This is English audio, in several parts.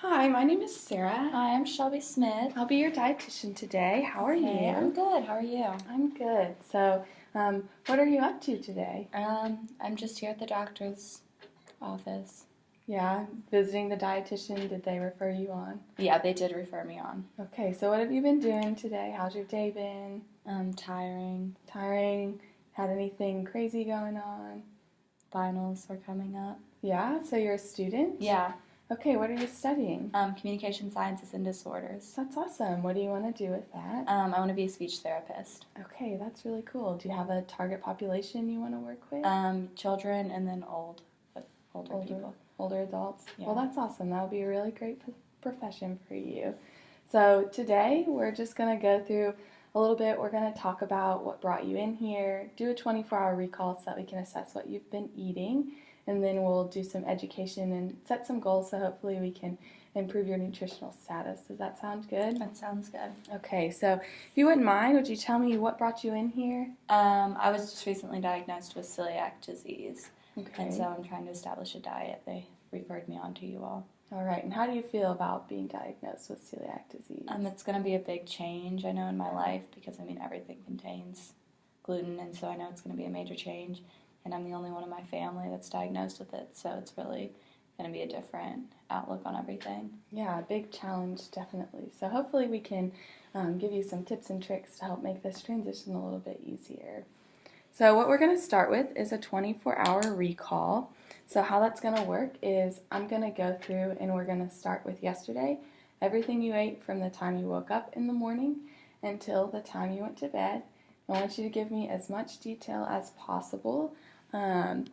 Hi, my name is Sarah. Hi, I'm Shelby Smith. I'll be your dietitian today. How are you? I'm good. How are you? I'm good. So, what are you up to today? I'm just here at the doctor's office. Yeah, visiting the dietitian. Did they refer you on? Yeah, they did refer me on. Okay, so what have you been doing today? How's your day been? Tiring. Tiring? Had anything crazy going on? Finals are coming up. Yeah, so you're a student? Yeah. Okay, what are you studying? Communication sciences and disorders. That's awesome. What do you want to do with that? I want to be a speech therapist. Okay, that's really cool. Do you have a target population you want to work with? Children and then older people. Older adults? Yeah. Well, that's awesome. That would be a really great profession for you. So today we're just going to go through a little bit. We're going to talk about what brought you in here, do a 24-hour recall so that we can assess what you've been eating, and then we'll do some education and set some goals so hopefully we can improve your nutritional status. Does that sound good? That sounds good. Okay, so if you wouldn't mind, would you tell me what brought you in here? I was just recently diagnosed with celiac disease. Okay. And so I'm trying to establish a diet. They referred me on to you all. All right, and how do you feel about being diagnosed with celiac disease? It's going to be a big change, I know, in my life because, everything contains gluten, and so I know it's going to be a major change, and I'm the only one in my family that's diagnosed with it, so it's really going to be a different outlook on everything. Yeah, a big challenge, definitely. So hopefully we can give you some tips and tricks to help make this transition a little bit easier. So what we're going to start with is a 24-hour recall. So how that's going to work is I'm going to go through and we're going to start with yesterday, everything you ate from the time you woke up in the morning until the time you went to bed. I want you to give me as much detail as possible, down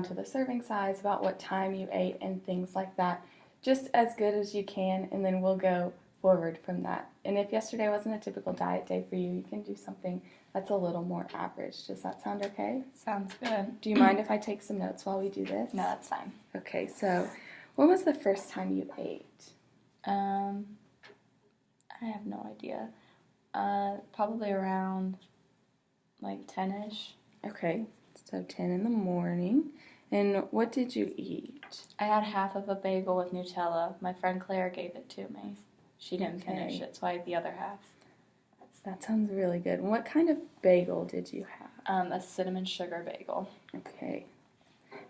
to the serving size, about what time you ate and things like that, just as good as you can, and then we'll go forward from that. And if yesterday wasn't a typical diet day for you, you can do something that's a little more average. Does that sound okay? Sounds good. Do you mind if I take some notes while we do this? No, that's fine. Okay, so when was the first time you ate? I have no idea. Probably around like 10-ish. Okay, so 10 in the morning. And what did you eat? I had half of a bagel with Nutella. My friend Claire gave it to me. She didn't finish it, so I ate the other half. That sounds really good. And what kind of bagel did you have? A cinnamon sugar bagel. Okay.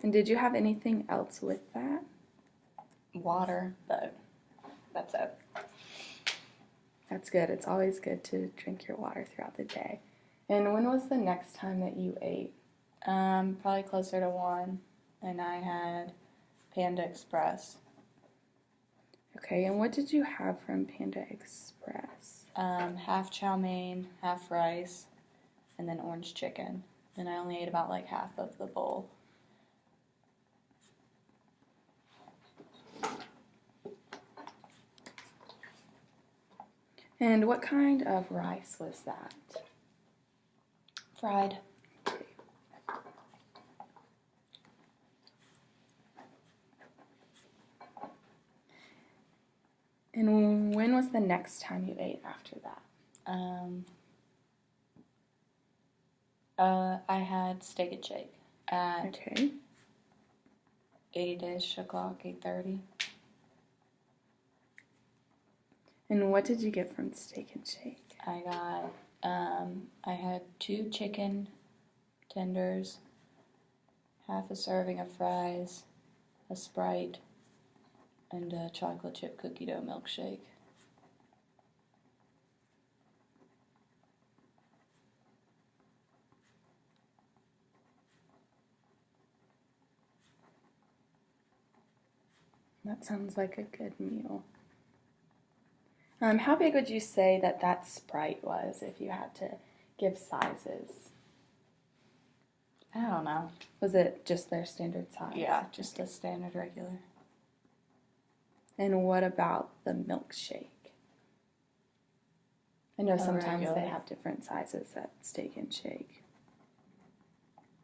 And did you have anything else with that? Water, but that's it. That's good. It's always good to drink your water throughout the day. And when was the next time that you ate? Probably closer to 1, and I had Panda Express. Okay, and what did you have from Panda Express? Half chow mein, half rice, and then orange chicken. And I only ate about like half of the bowl. And what kind of rice was that? Fried. And when was the next time you ate after that? I had steak and shake at Okay. 8-ish o'clock, 8:30. And what did you get from Steak and Shake? I had 2 chicken tenders, half a serving of fries, a Sprite, and a chocolate chip cookie dough milkshake. That sounds like a good meal. How big would you say that Sprite was if you had to give sizes? I don't know. Was it just their standard size? Yeah, just a standard regular. And what about the milkshake? I know sometimes regular. they have different sizes at Steak and Shake.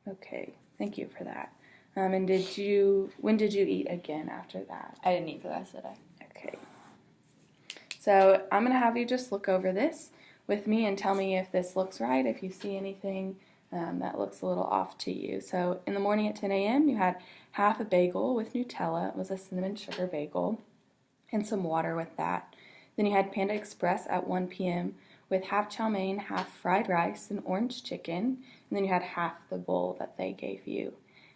Okay, thank you for that. And when did you eat again after that? I didn't eat the rest of the day. Okay. So I'm going to have you just look over this with me and tell me if this looks right, if you see anything that looks a little off to you. So in the morning at 10 a.m., you had half a bagel with Nutella. It was a cinnamon sugar bagel, and some water with that. Then you had Panda Express at 1 p.m. with half chow mein, half fried rice, and orange chicken, and then you had half the bowl that they gave you.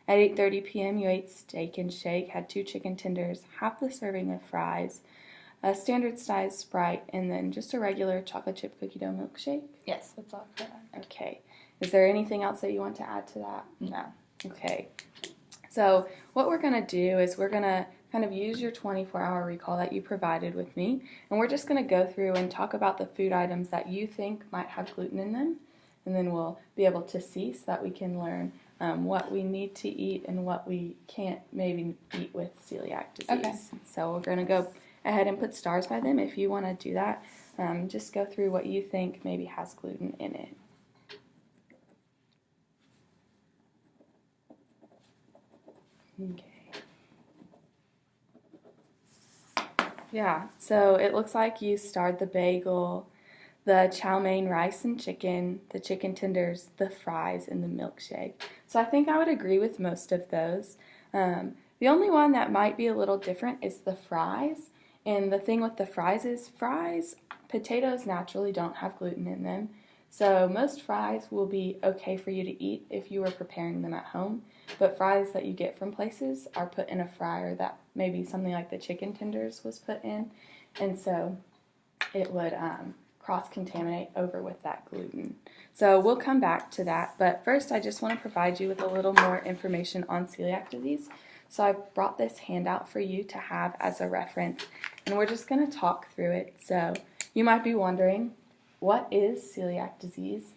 At 8:30 p.m., you ate Steak and Shake, had 2 chicken tenders, half the serving of fries, a standard size Sprite, and then just a regular chocolate chip cookie dough milkshake? Yes, that's all correct. Okay. Is there anything else that you want to add to that? No. Okay. So what we're going to do is we're going to kind of use your 24-hour recall that you provided with me, and we're just going to go through and talk about the food items that you think might have gluten in them, and then we'll be able to see so that we can learn what we need to eat and what we can't maybe eat with celiac disease. Okay. So we're going to go ahead and put stars by them. If you want to do that, just go through what you think maybe has gluten in it. Okay. Yeah, so it looks like you starred the bagel, the chow mein rice and chicken, the chicken tenders, the fries, and the milkshake. So I think I would agree with most of those. The only one that might be a little different is the fries. And the thing with the fries is potatoes naturally don't have gluten in them. So most fries will be okay for you to eat if you were preparing them at home. But fries that you get from places are put in a fryer that maybe something like the chicken tenders was put in. And so it would cross-contaminate over with that gluten. So we'll come back to that. But first, I just want to provide you with a little more information on celiac disease. So I've brought this handout for you to have as a reference. And we're just going to talk through it. So you might be wondering, what is celiac disease?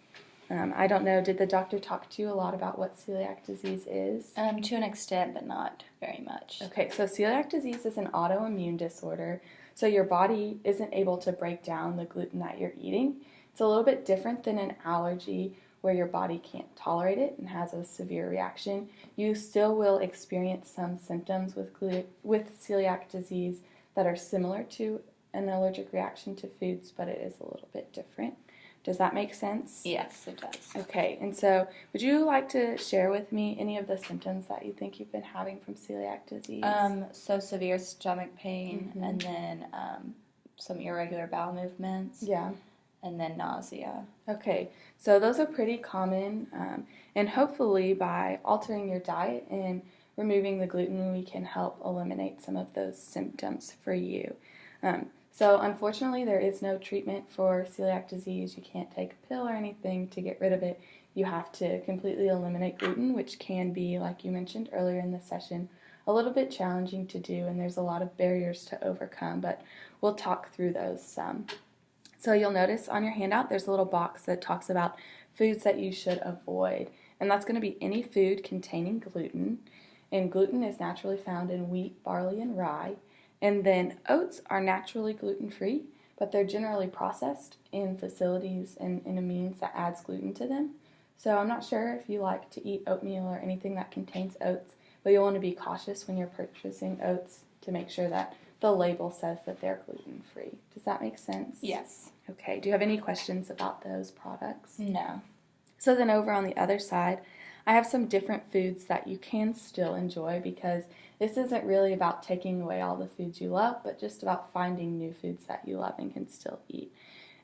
I don't know, did the doctor talk to you a lot about what celiac disease is? To an extent, but not very much. Okay, so celiac disease is an autoimmune disorder. So your body isn't able to break down the gluten that you're eating. It's a little bit different than an allergy where your body can't tolerate it and has a severe reaction. You still will experience some symptoms with celiac disease that are similar to an allergic reaction to foods, but it is a little bit different. Does that make sense? Yes, it does. Okay, and so would you like to share with me any of the symptoms that you think you've been having from celiac disease? So severe stomach pain, and then some irregular bowel movements. Yeah. And then nausea. Okay, so those are pretty common, and hopefully by altering your diet and removing the gluten, we can help eliminate some of those symptoms for you. So unfortunately, there is no treatment for celiac disease. You can't take a pill or anything to get rid of it. You have to completely eliminate gluten, which can be, like you mentioned earlier in the session, a little bit challenging to do, and there's a lot of barriers to overcome, but we'll talk through those some. So you'll notice on your handout there's a little box that talks about foods that you should avoid, and that's going to be any food containing gluten, and gluten is naturally found in wheat, barley, and rye. And then oats are naturally gluten-free, but they're generally processed in facilities and in a means that adds gluten to them. So I'm not sure if you like to eat oatmeal or anything that contains oats, but you'll want to be cautious when you're purchasing oats to make sure that the label says that they're gluten-free. Does that make sense? Yes. Okay. Do you have any questions about those products? No. So then over on the other side, I have some different foods that you can still enjoy, because this isn't really about taking away all the foods you love, but just about finding new foods that you love and can still eat.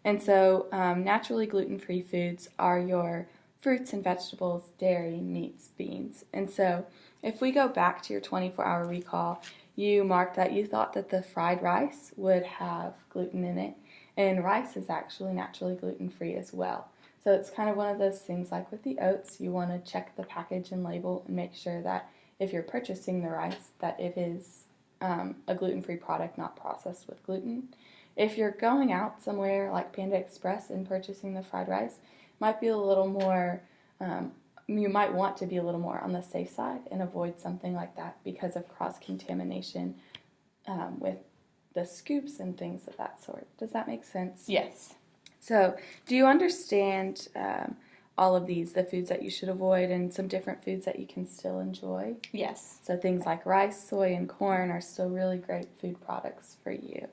And so naturally gluten-free foods are your fruits and vegetables, dairy, meats, beans. And so if we go back to your 24-hour recall, you marked that you thought that the fried rice would have gluten in it, and rice is actually naturally gluten-free as well. So it's kind of one of those things like with the oats, you want to check the package and label and make sure that if you're purchasing the rice, that it is a gluten-free product, not processed with gluten. If you're going out somewhere like Panda Express and purchasing the fried rice, might be a little more, you might want to be a little more on the safe side and avoid something like that because of cross-contamination with the scoops and things of that sort. Does that make sense? Yes. So, do you understand all of these, the foods that you should avoid and some different foods that you can still enjoy? Yes. So things like rice, soy, and corn are still really great food products for you.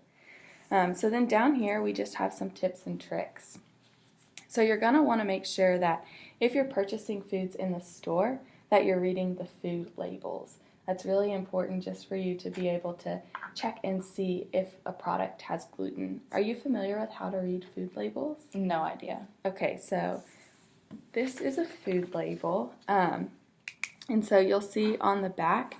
So then down here we just have some tips and tricks. So you're going to want to make sure that if you're purchasing foods in the store, that you're reading the food labels. That's really important just for you to be able to check and see if a product has gluten. Are you familiar with how to read food labels? No idea. Okay, so this is a food label, and so you'll see on the back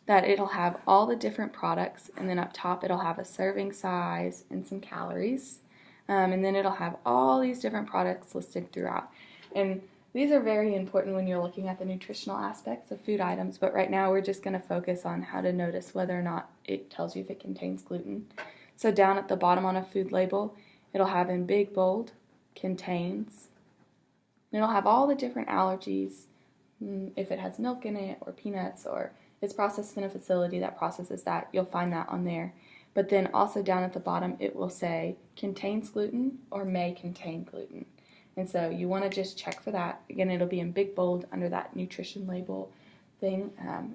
that it'll have all the different products, and then up top it'll have a serving size and some calories, and then it'll have all these different products listed throughout. And these are very important when you're looking at the nutritional aspects of food items, but right now we're just going to focus on how to notice whether or not it tells you if it contains gluten. So down at the bottom on a food label, it'll have in big bold, contains, and it'll have all the different allergies, if it has milk in it or peanuts or it's processed in a facility that processes that, you'll find that on there. But then also down at the bottom, it will say contains gluten or may contain gluten. And so you want to just check for that. Again, it'll be in big bold under that nutrition label thing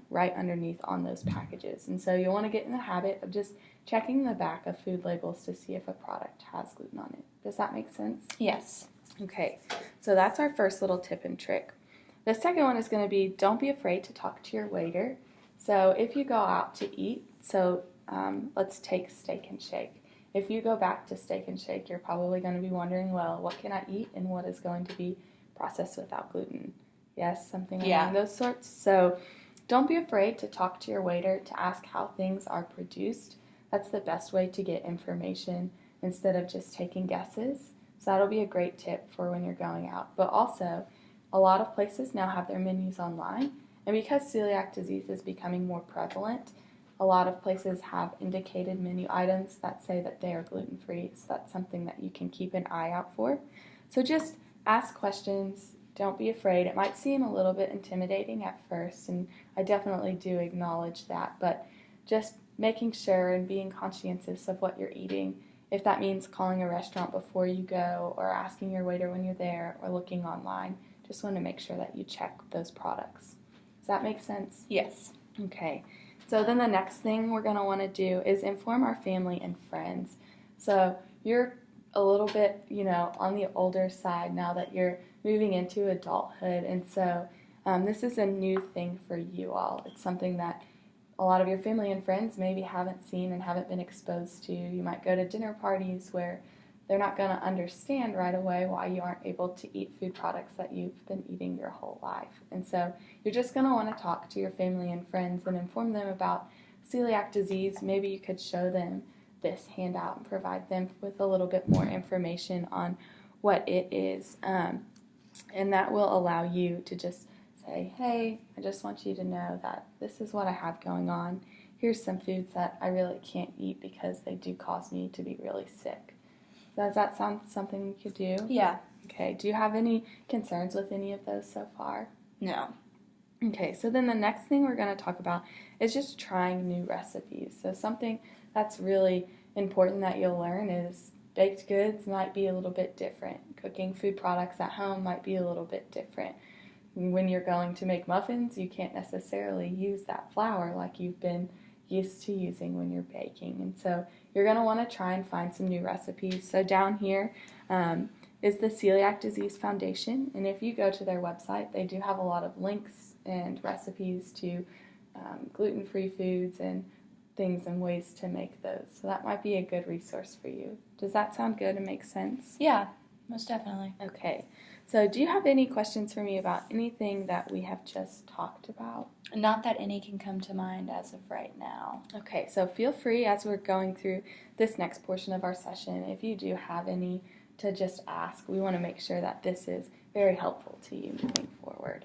right underneath on those packages. And so you'll want to get in the habit of just checking the back of food labels to see if a product has gluten on it. Does that make sense? Yes. Okay, so that's our first little tip and trick. The second one is going to be don't be afraid to talk to your waiter. So if you go out to eat, let's take Steak and Shake. If you go back to Steak and Shake, you're probably going to be wondering, well, what can I eat and what is going to be processed without gluten? Yes, something along those sorts. So don't be afraid to talk to your waiter to ask how things are produced. That's the best way to get information instead of just taking guesses. So that'll be a great tip for when you're going out. But also, a lot of places now have their menus online. And because celiac disease is becoming more prevalent, a lot of places have indicated menu items that say that they are gluten-free. So that's something that you can keep an eye out for. So just ask questions. Don't be afraid. It might seem a little bit intimidating at first, and I definitely do acknowledge that. But just making sure and being conscientious of what you're eating, if that means calling a restaurant before you go or asking your waiter when you're there or looking online, just want to make sure that you check those products. Does that make sense? Yes. Okay. So then the next thing we're going to want to do is inform our family and friends. So you're a little bit, on the older side now that you're moving into adulthood. And so this is a new thing for you all. It's something that a lot of your family and friends maybe haven't seen and haven't been exposed to. You might go to dinner parties where they're not going to understand right away why you aren't able to eat food products that you've been eating your whole life. And so you're just going to want to talk to your family and friends and inform them about celiac disease. Maybe you could show them this handout and provide them with a little bit more information on what it is. And that will allow you to just say, hey, I just want you to know that this is what I have going on. Here's some foods that I really can't eat because they do cause me to be really sick. Does that sound something you could do? Yeah. Okay. Do you have any concerns with any of those so far? No. Okay. So then the next thing we're going to talk about is just trying new recipes. So something that's really important that you'll learn is baked goods might be a little bit different. Cooking food products at home might be a little bit different. When you're going to make muffins, you can't necessarily use that flour like you've been used to using when you're baking. And so you're going to want to try and find some new recipes. So down here is the Celiac Disease Foundation. And if you go to their website, they do have a lot of links and recipes to gluten-free foods and things and ways to make those. So that might be a good resource for you. Does that sound good and make sense? Yeah, most definitely. Okay. So do you have any questions for me about anything that we have just talked about? Not that any can come to mind as of right now. Okay, so feel free as we're going through this next portion of our session, if you do have any, to just ask. We want to make sure that this is very helpful to you moving forward.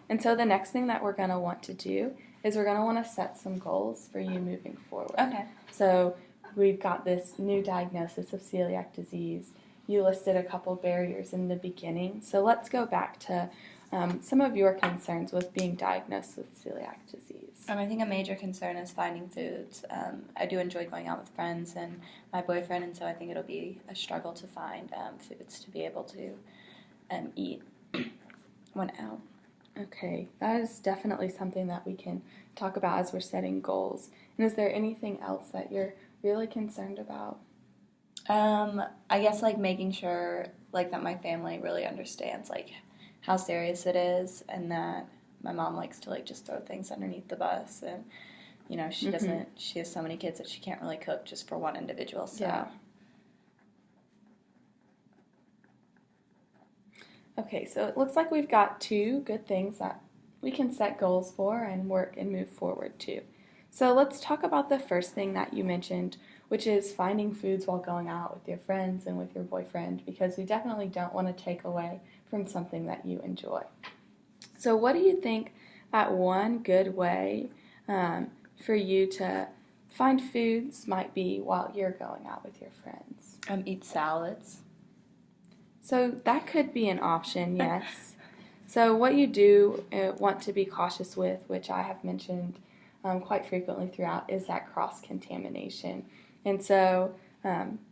And so the next thing that we're going to want to do is we're going to want to set some goals for you moving forward. Okay. So we've got this new diagnosis of celiac disease. You listed a couple barriers in the beginning. So let's go back to some of your concerns with being diagnosed with celiac disease. I think a major concern is finding foods. I do enjoy going out with friends and my boyfriend, and so I think it'll be a struggle to find foods to be able to eat when out. Okay, that is definitely something that we can talk about as we're setting goals. And is there anything else that you're really concerned about? I guess making sure that my family really understands how serious it is, and that my mom likes to like just throw things underneath the bus, and you know, she doesn't, she has so many kids that she can't really cook just for one individual, so. Yeah. Okay, so it looks like we've got two good things that we can set goals for and work and move forward to. So let's talk about the first thing that you mentioned, which is finding foods while going out with your friends and with your boyfriend, because we definitely don't want to take away from something that you enjoy. So what do you think that one good way for you to find foods might be while you're going out with your friends? Eat salads. So that could be an option, yes. So what you do want to be cautious with, which I have mentioned quite frequently throughout, is that cross-contamination. And so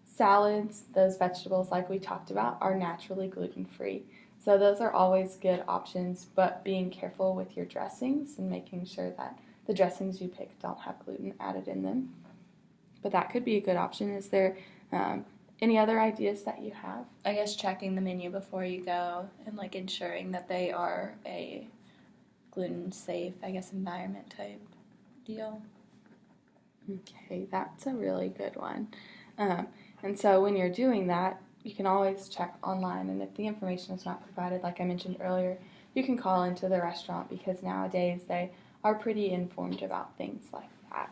salads, those vegetables like we talked about, are naturally gluten-free. So those are always good options, but being careful with your dressings and making sure that the dressings you pick don't have gluten added in them. But that could be a good option. Is there any other ideas that you have? I guess checking the menu before you go and like ensuring that they are a gluten-safe, I guess, environment type deal. Okay, that's a really good one. And so when you're doing that, you can always check online, and if the information is not provided, like I mentioned earlier, you can call into the restaurant, because nowadays they are pretty informed about things like that.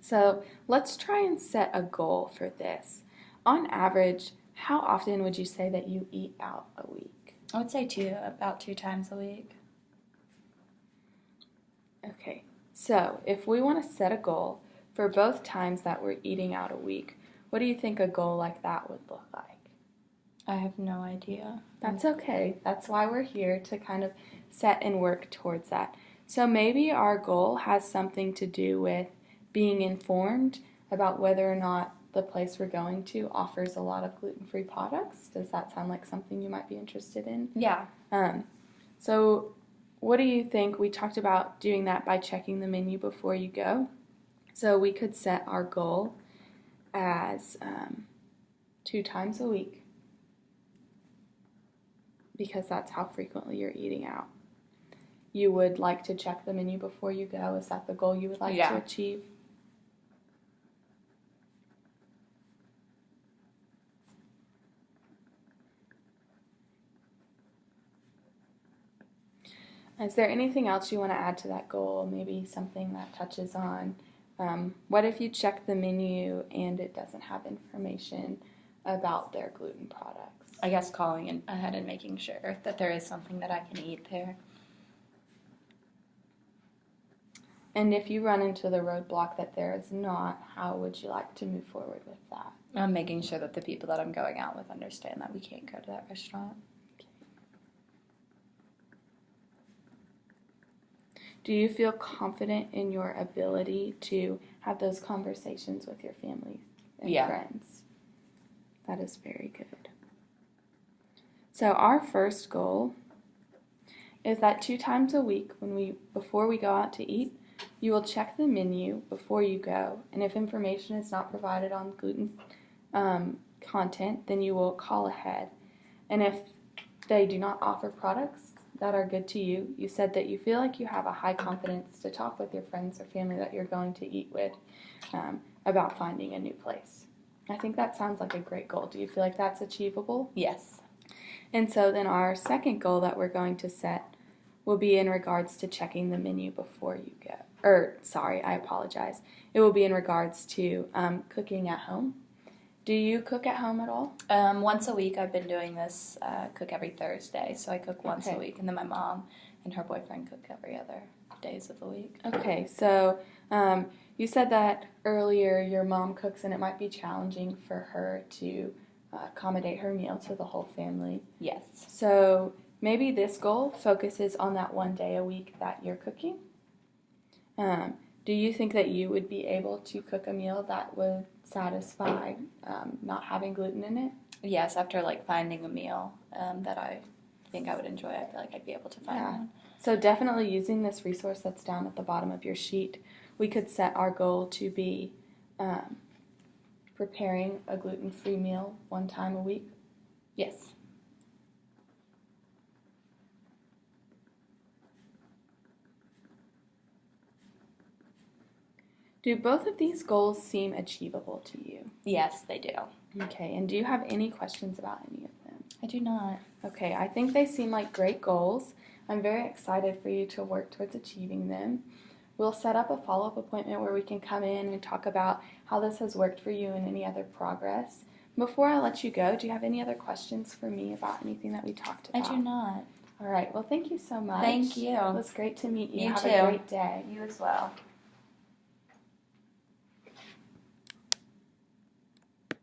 So let's try and set a goal for this. On average, how often would you say that you eat out a week? I would say about 2 times a week. Okay, so if we want to set a goal for both times that we're eating out a week, what do you think a goal like that would look like? I have no idea. That's okay. That's why we're here, to kind of set and work towards that. So maybe our goal has something to do with being informed about whether or not the place we're going to offers a lot of gluten-free products. Does that sound like something you might be interested in? Yeah. So what do you think? We talked about doing that by checking the menu before you go. So we could set our goal as 2 times a week, because that's how frequently you're eating out. You would like to check the menu before you go. Is that the goal you would like to achieve? Is there anything else you want to add to that goal? Maybe something that touches on what if you check the menu and it doesn't have information about their gluten products? I guess calling in ahead and making sure that there is something that I can eat there. And if you run into the roadblock that there is not, how would you like to move forward with that? I'm making sure that the people that I'm going out with understand that we can't go to that restaurant. Do you feel confident in your ability to have those conversations with your family and friends? That is very good. So our first goal is that 2 times a week, before we go out to eat, you will check the menu before you go, and if information is not provided on gluten content, then you will call ahead. And if they do not offer products that are good to you, you said that you feel like you have a high confidence to talk with your friends or family that you're going to eat with about finding a new place. I think that sounds like a great goal. Do you feel like that's achievable? Yes. And so then our second goal that we're going to set will be in regards to checking the menu before you go. I apologize. It will be in regards to cooking at home. Do you cook at home at all? Once a week. I've been doing this, cook every Thursday. So I cook once a week, and then my mom and her boyfriend cook every other days of the week. Okay, so you said that earlier your mom cooks, and it might be challenging for her to accommodate her meal to the whole family. Yes. So maybe this goal focuses on that one day a week that you're cooking. Do you think that you would be able to cook a meal that would satisfy not having gluten in it? Yes, after finding a meal that I think I would enjoy, I feel like I'd be able to find one. So definitely using this resource that's down at the bottom of your sheet, we could set our goal to be preparing a gluten-free meal 1 time a week. Yes. Do both of these goals seem achievable to you? Yes, they do. Okay, and do you have any questions about any of them? I do not. Okay, I think they seem like great goals. I'm very excited for you to work towards achieving them. We'll set up a follow-up appointment where we can come in and talk about how this has worked for you and any other progress. Before I let you go, do you have any other questions for me about anything that we talked about? I do not. All right, well, thank you so much. Thank you. It was great to meet you. You Have too. a great day. You as well.